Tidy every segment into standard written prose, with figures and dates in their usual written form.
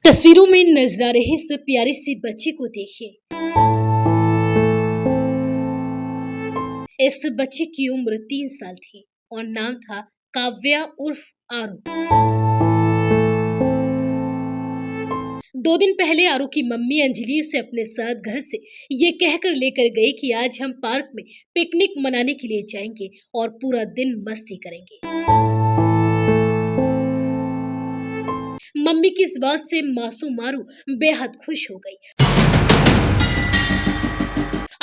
तस्वीरों में नजर आ रहे इस प्यारी सी बच्ची को देखिए। इस बच्ची की उम्र 3 साल थी और नाम था काव्या उर्फ आरू। 2 दिन पहले आरू की मम्मी अंजलि उसे अपने साथ घर से ये कहकर लेकर गई कि आज हम पार्क में पिकनिक मनाने के लिए जाएंगे और पूरा दिन मस्ती करेंगे। मम्मी की इस बात से मासूम आरू बेहद खुश हो गई।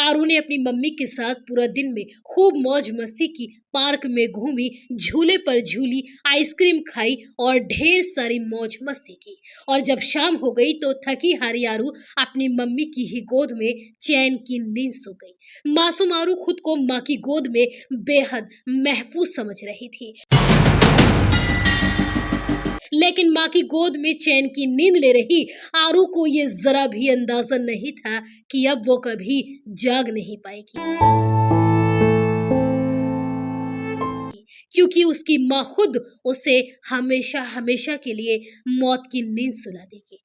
आरू ने अपनी मम्मी के साथ पूरा दिन में खूब मौज मस्ती की, पार्क में घूमी, झूले पर झूली, आइसक्रीम खाई और ढेर सारी मौज मस्ती की। और जब शाम हो गई तो थकी हारी आरू अपनी मम्मी की ही गोद में चैन की नींद सो गई। मासूम आरू खुद को माँ की गोद में बेहद महफूज समझ रही थी, लेकिन माँ की गोद में चैन की नींद ले रही आरू को ये जरा भी अंदाजा नहीं था कि अब वो कभी जाग नहीं पाएगी, क्योंकि उसकी माँ खुद उसे हमेशा हमेशा के लिए मौत की नींद सुला देगी।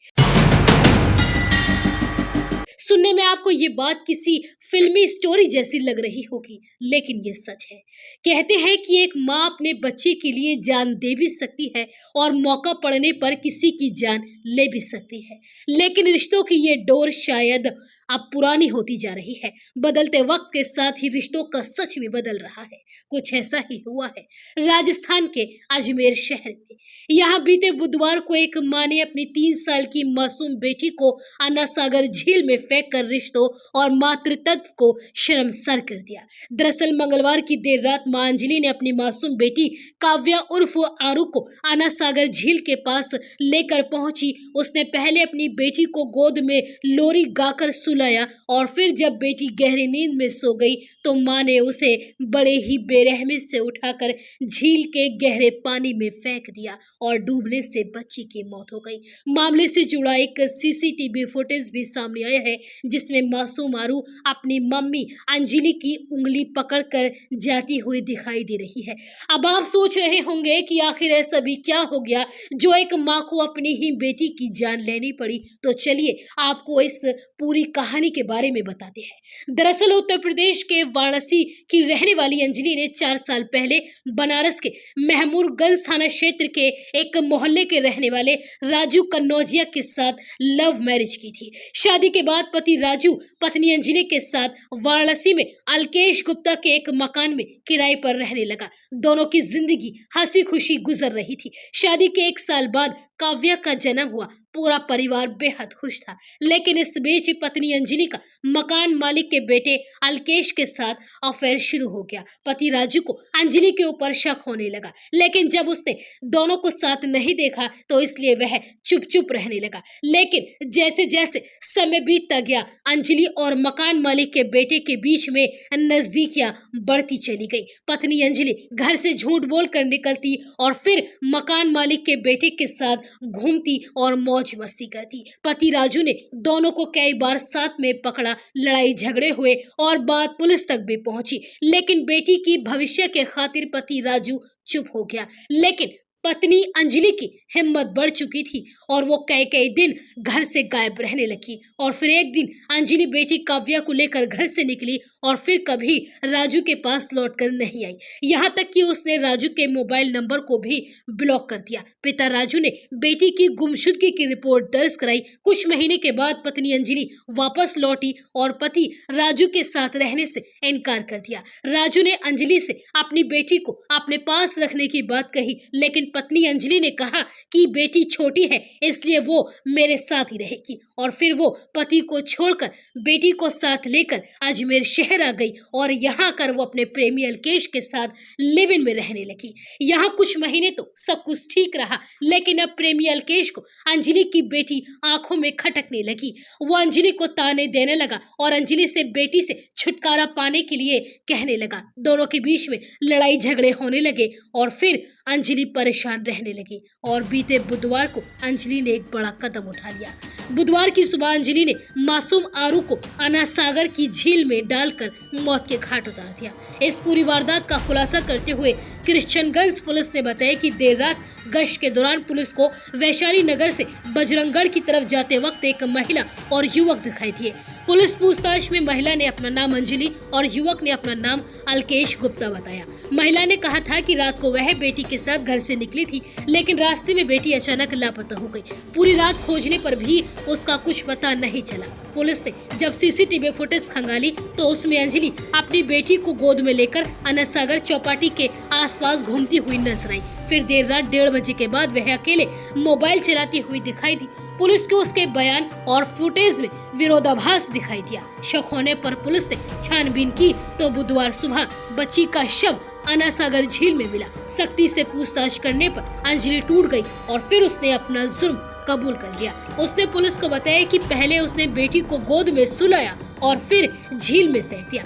सुनने में आपको ये बात किसी फिल्मी स्टोरी जैसी लग रही होगी, लेकिन ये सच है। कहते हैं कि एक माँ अपने बच्चे के लिए जान दे भी सकती है और मौका पड़ने पर किसी की जान ले भी सकती है, लेकिन रिश्तों की ये डोर शायद अब पुरानी होती जा रही है। बदलते वक्त के साथ ही रिश्तों का सच भी बदल रहा है। कुछ ऐसा ही हुआ है राजस्थान के अजमेर शहर में। यहाँ बीते बुधवार को एक माँ ने अपनी 3 साल की मासूम बेटी को अन्ना सागर झील में फेंक कर रिश्तों और मातृत्व को शर्मसार कर दिया। दरअसल मंगलवार की देर रात मां अंजलि ने अपनी मासूम बेटी काव्या उर्फ आरू को अन्ना सागर झील के पास लेकर पहुंची। उसने पहले अपनी बेटी को गोद में लोरी गाकर सुलाया और फिर जब बेटी गहरी नींद में सो गई तो मां ने उसे बड़े ही बेरहमी से उठाकर झील के गहरे पानी में फेंक दिया और डूबने से बच्ची की मौत हो गई। मामले से जुड़ा एक सीसीटीवी फुटेज भी सामने आया है, जिसमें मासूम आरू अपनी मम्मी अंजलि की उंगली पकड़कर जाती हुई दिखाई दे रही है। अब आप सोच रहे होंगे कि आखिर ऐसा भी क्या हो गया जो एक माँ को अपनी ही बेटी की जान लेनी पड़ी। तो चलिए आपको इस पूरी कहानी के बारे में बताते हैं। दरअसल उत्तर प्रदेश के वाराणसी की रहने वाली अंजलि ने 4 साल पहले बनारस के महमूदगंज थाना क्षेत्र के एक मोहल्ले के रहने वाले राजू कन्नौजिया के साथ लव मैरिज की थी। शादी के बाद पति राजू पत्नी अंजलि के साथ वाराणसी में अलकेश गुप्ता के एक मकान में किराए पर रहने लगा। दोनों की जिंदगी हंसी खुशी गुजर रही थी। शादी के 1 साल बाद काव्या का जन्म हुआ। पूरा परिवार बेहद खुश था, लेकिन इस बीच पत्नी अंजलि का मकान मालिक के बेटे अलकेश के साथ अफेयर शुरू हो गया। पति राजू को अंजलि के ऊपर शक होने लगा, लेकिन जब उसने दोनों को साथ नहीं देखा तो इसलिए वह चुप चुप रहने लगा। लेकिन जैसे जैसे समय बीतता गया, अंजलि और मकान मालिक के बेटे के बीच में नजदीकियां बढ़ती चली गई। पत्नी अंजलि घर से झूठ बोलकर निकलती और फिर मकान मालिक के बेटे के साथ घूमती और मौज मस्ती करती। पति राजू ने दोनों को कई बार साथ में पकड़ा, लड़ाई झगड़े हुए और बात पुलिस तक भी पहुंची, लेकिन बेटी की भविष्य के खातिर पति राजू चुप हो गया। लेकिन पत्नी अंजलि की हिम्मत बढ़ चुकी थी और वो कई दिन घर से गायब रहने लगी। और फिर एक दिन अंजलि बेटी काव्या को लेकर घर से निकली और फिर कभी राजू के पास लौटकर नहीं आई। यहाँ तक कि उसने राजू के मोबाइल नंबर को भी ब्लॉक कर दिया। पिता राजू ने बेटी की गुमशुदगी की रिपोर्ट दर्ज कराई। कुछ महीने के बाद पत्नी अंजलि वापस लौटी और पति राजू के साथ रहने से इनकार कर दिया। राजू ने अंजलि से अपनी बेटी को अपने पास रखने की बात कही, लेकिन पत्नी अंजलि ने कहा कि बेटी छोटी है इसलिए वो मेरे साथ ही रहेगी। और फिर वो पति को छोड़कर बेटी को साथ लेकर अजमेर शहर आ गई और यहाँ आकर वो अपने प्रेमी अलकेश के साथ लिव इन में रहने लगी। यहाँ कुछ महीने तो सब कुछ ठीक रहा, लेकिन अब प्रेमी अलकेश को अंजलि की बेटी आंखों में खटकने लगी। वो अंजलि को ताने देने लगा और अंजलि से बेटी से छुटकारा पाने के लिए कहने लगा। दोनों के बीच में लड़ाई झगड़े होने लगे और फिर अंजलि परेशान रहने लगी और बीते बुधवार को अंजलि ने एक बड़ा कदम उठा लिया। बुधवार की सुबह अंजलि ने मासूम आरू को अन्ना सागर की झील में डालकर मौत के घाट उतार दिया। इस पूरी वारदात का खुलासा करते हुए कृष्णगंज पुलिस ने बताया कि देर रात गश्त के दौरान पुलिस को वैशाली नगर से बजरंगगढ़ की तरफ जाते वक्त एक महिला और युवक दिखाई दिए। पुलिस पूछताछ में महिला ने अपना नाम अंजलि और युवक ने अपना नाम अलकेश गुप्ता बताया। महिला ने कहा था कि रात को वह बेटी के साथ घर से निकली थी, लेकिन रास्ते में बेटी अचानक लापता हो गई। पूरी रात खोजने पर भी उसका कुछ पता नहीं चला। पुलिस ने जब सीसीटीवी फुटेज खंगाली तो उसमें अंजलि अपनी बेटी को गोद में लेकर अनंत सागर चौपाटी के आसपास घूमती हुई नजर आई। फिर देर रात 1:30 बजे के बाद वह अकेले मोबाइल चलाती हुई दिखाई दी। पुलिस को उसके बयान और फुटेज में विरोधाभास दिखाई दिया। शक होने पर पुलिस ने छानबीन की तो बुधवार सुबह बच्ची का शव अनंत सागर झील में मिला। सख्ती से पूछताछ करने पर अंजलि टूट गई और फिर उसने अपना जुर्म कबूल कर लिया। उसने पुलिस को बताया कि पहले उसने बेटी को गोद में सुलाया और फिर झील में फेंक दिया।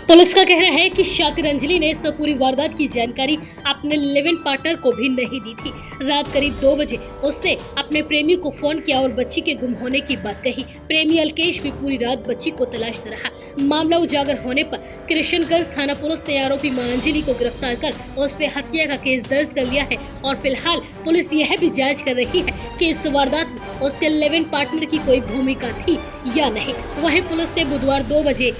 पुलिस का कहना है कि शातिर अंजलि ने इस पूरी वारदात की जानकारी अपने लिव इन पार्टनर को भी नहीं दी थी। रात करीब 2 बजे उसने अपने प्रेमी को फोन किया और बच्ची के गुम होने की बात कही। प्रेमी अलकेश भी पूरी रात बच्ची को तलाशता रहा। मामला उजागर होने पर कृष्णगंज थाना पुलिस ने आरोपी मां अंजलि को गिरफ्तार कर उस पर हत्या का केस दर्ज कर लिया है और फिलहाल पुलिस यह भी जाँच कर रही है कि इस वारदात में उसके लिव इन पार्टनर की कोई भूमिका थी या नहीं। वहीं पुलिस ने बुधवार 2 बजे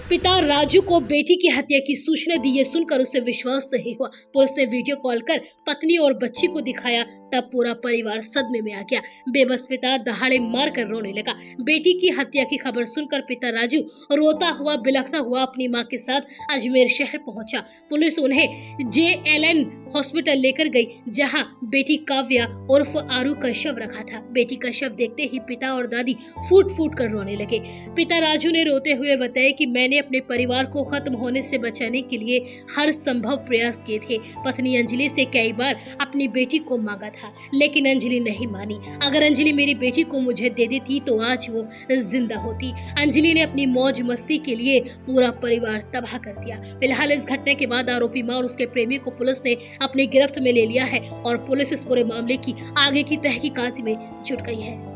पिता राजू को बेटी की हत्या की सूचना दी। ये सुनकर उसे विश्वास नहीं हुआ। पुलिस ने वीडियो कॉल कर पत्नी और बच्ची को दिखाया, तब पूरा परिवार सदमे में आ गया। बेबस पिता दहाड़े मारकर रोने लगा। बेटी की हत्या की खबर सुनकर पिता राजू रोता हुआ बिलखता हुआ अपनी मां के साथ अजमेर शहर पहुंचा। पुलिस उन्हें JLN हॉस्पिटल लेकर गई, जहां बेटी काव्या उर्फ आरू का शव रखा था। बेटी का शव देखते ही पिता और दादी फूट फूट कर रोने लगे। पिता राजू ने रोते हुए बताया कि मैंने अपने परिवार को खत्म होने से बचाने के लिए हर संभव प्रयास किए थे। पत्नी अंजलि से कई बार अपनी बेटी को मांगा था, लेकिन अंजलि नहीं मानी। अगर अंजलि मेरी बेटी को मुझे दे देती तो आज वो जिंदा होती। अंजलि ने अपनी मौज मस्ती के लिए पूरा परिवार तबाह कर दिया। फिलहाल इस घटना के बाद आरोपी मां और उसके प्रेमी को पुलिस ने अपनी गिरफ्त में ले लिया है और पुलिस इस पूरे मामले की आगे की तहकीकात में जुट गई है।